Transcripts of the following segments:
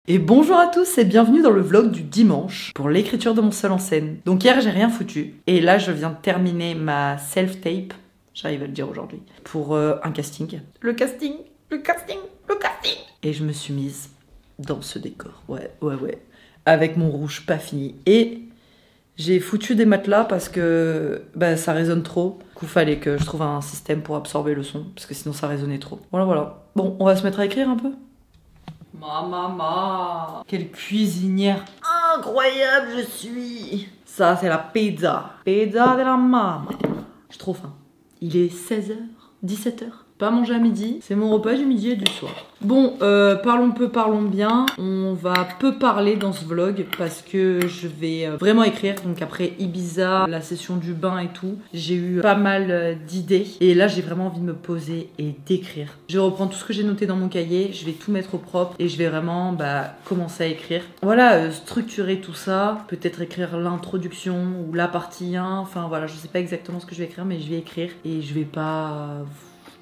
Et bonjour à tous et bienvenue dans le vlog du dimanche pour l'écriture de mon seul en scène. Donc hier j'ai rien foutu et là je viens de terminer ma self-tape, j'arrive à le dire aujourd'hui, pour un casting. Le casting. Et je me suis mise dans ce décor, ouais. Avec mon rouge pas fini et j'ai foutu des matelas parce que ça résonne trop. Du coup fallait que je trouve un système pour absorber le son parce que sinon ça résonnait trop. Voilà. Bon, on va se mettre à écrire un peu. Maman, quelle cuisinière incroyable je suis. Ça c'est la pizza de la maman. J'ai trop faim. Il est 16h, 17h. Pas manger à midi, c'est mon repas du midi et du soir. Bon, parlons peu, parlons bien. On va peu parler dans ce vlog parce que je vais vraiment écrire. Donc après Ibiza, la session du bain et tout, j'ai eu pas mal d'idées. Et là, j'ai vraiment envie de me poser et d'écrire. Je vais reprendre tout ce que j'ai noté dans mon cahier, je vais tout mettre au propre et je vais vraiment commencer à écrire. Voilà, structurer tout ça, peut-être écrire l'introduction ou la partie 1. Enfin voilà, je sais pas exactement ce que je vais écrire, mais je vais écrire et je vais pas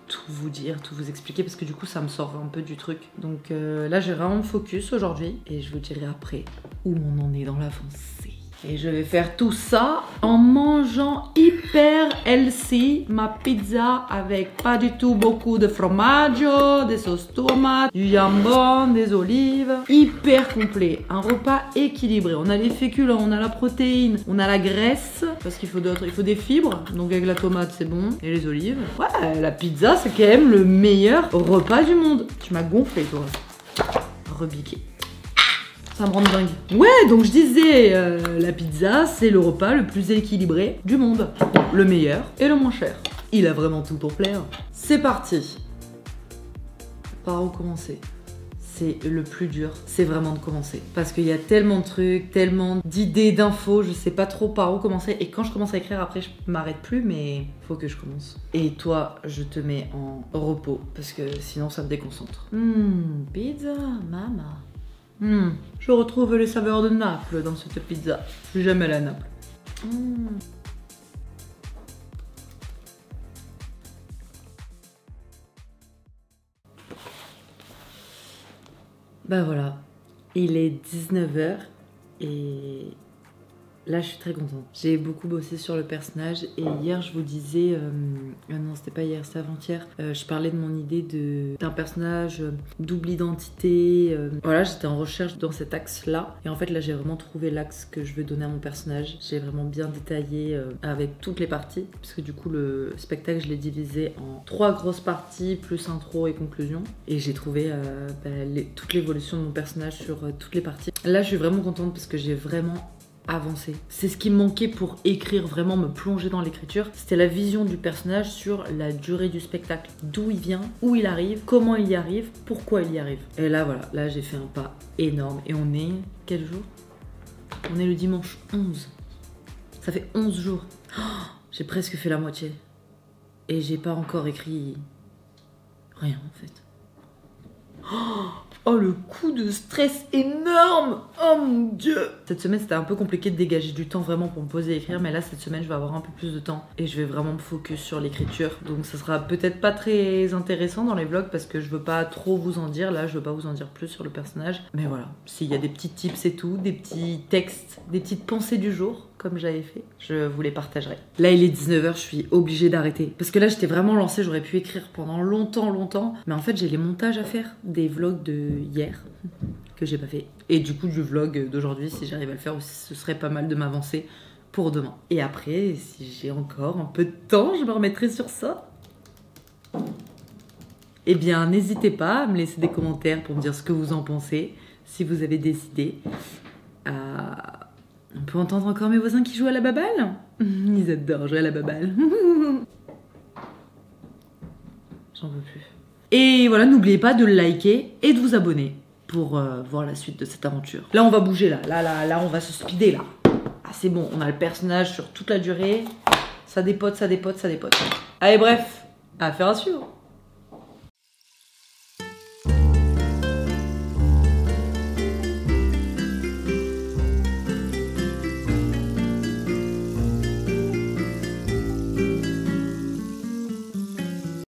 tout vous dire, tout vous expliquer parce que du coup ça me sort un peu du truc. Donc là j'ai vraiment me focus aujourd'hui et je vous dirai après où on en est dans l'avancée. Et je vais faire tout ça en mangeant hyper healthy ma pizza avec pas du tout beaucoup de formaggio, des sauces tomates, du jambon, des olives. Hyper complet, un repas équilibré. On a les féculents, on a la protéine, on a la graisse parce qu'il faut d'autres, il faut des fibres. Donc avec la tomate c'est bon et les olives. Ouais, la pizza c'est quand même le meilleur repas du monde. Tu m'as gonflé toi. Rebiqué. Ça me rend dingue. Ouais, donc je disais, la pizza, c'est le repas le plus équilibré du monde. Le meilleur et le moins cher. Il a vraiment tout pour plaire. C'est parti. Par où commencer? C'est le plus dur, c'est vraiment de commencer. Parce qu'il y a tellement de trucs, tellement d'idées, d'infos, je sais pas trop par où commencer. Et quand je commence à écrire, après je m'arrête plus, mais faut que je commence. Et toi, je te mets en repos, parce que sinon ça me déconcentre. Pizza, maman. Je retrouve les saveurs de Naples dans cette pizza. J'aime la Naples. Voilà, il est 19h et là je suis très contente. J'ai beaucoup bossé sur le personnage et hier je vous disais, non c'était pas hier, c'était avant-hier, je parlais de mon idée d'un personnage, double identité. Voilà, j'étais en recherche dans cet axe-là et en fait là j'ai vraiment trouvé l'axe que je veux donner à mon personnage. J'ai vraiment bien détaillé avec toutes les parties parce que du coup le spectacle je l'ai divisé en 3 grosses parties plus intro et conclusion et j'ai trouvé toute l'évolution de mon personnage sur toutes les parties. Là je suis vraiment contente parce que j'ai vraiment avancer. C'est ce qui me manquait pour écrire, vraiment me plonger dans l'écriture. C'était la vision du personnage sur la durée du spectacle. D'où il vient, où il arrive, comment il y arrive, pourquoi il y arrive. Et là voilà, là j'ai fait un pas énorme. Et on est... quel jour? On est le dimanche 11. Ça fait 11 jours. Oh, j'ai presque fait la moitié. Et j'ai pas encore écrit... rien en fait. Oh, le coup de stress énorme! Oh mon dieu! Cette semaine, c'était un peu compliqué de dégager du temps vraiment pour me poser et écrire, mais là, cette semaine, je vais avoir un peu plus de temps et je vais vraiment me focus sur l'écriture. Donc, ça sera peut-être pas très intéressant dans les vlogs parce que je veux pas trop vous en dire. Là, je veux pas vous en dire plus sur le personnage. Mais voilà, s'il y a des petits tips et tout, des petits textes, des petites pensées du jour, comme j'avais fait, je vous les partagerai. Là, il est 19h, je suis obligée d'arrêter. Parce que là, j'étais vraiment lancée, j'aurais pu écrire pendant longtemps. Mais en fait, j'ai les montages à faire des vlogs de hier que j'ai pas fait. Et du coup, du vlog d'aujourd'hui, si j'arrive à le faire aussi, ce serait pas mal de m'avancer pour demain. Et après, si j'ai encore un peu de temps, je me remettrai sur ça. Eh bien, n'hésitez pas à me laisser des commentaires pour me dire ce que vous en pensez, si vous avez des idées. On peut entendre encore mes voisins qui jouent à la baballe. Ils adorent jouer à la baballe. J'en veux plus. Et voilà, n'oubliez pas de liker et de vous abonner pour voir la suite de cette aventure. Là, on va bouger, là, on va se speeder, là. Ah, c'est bon, on a le personnage sur toute la durée. Ça dépote. Allez, bref, affaire à suivre.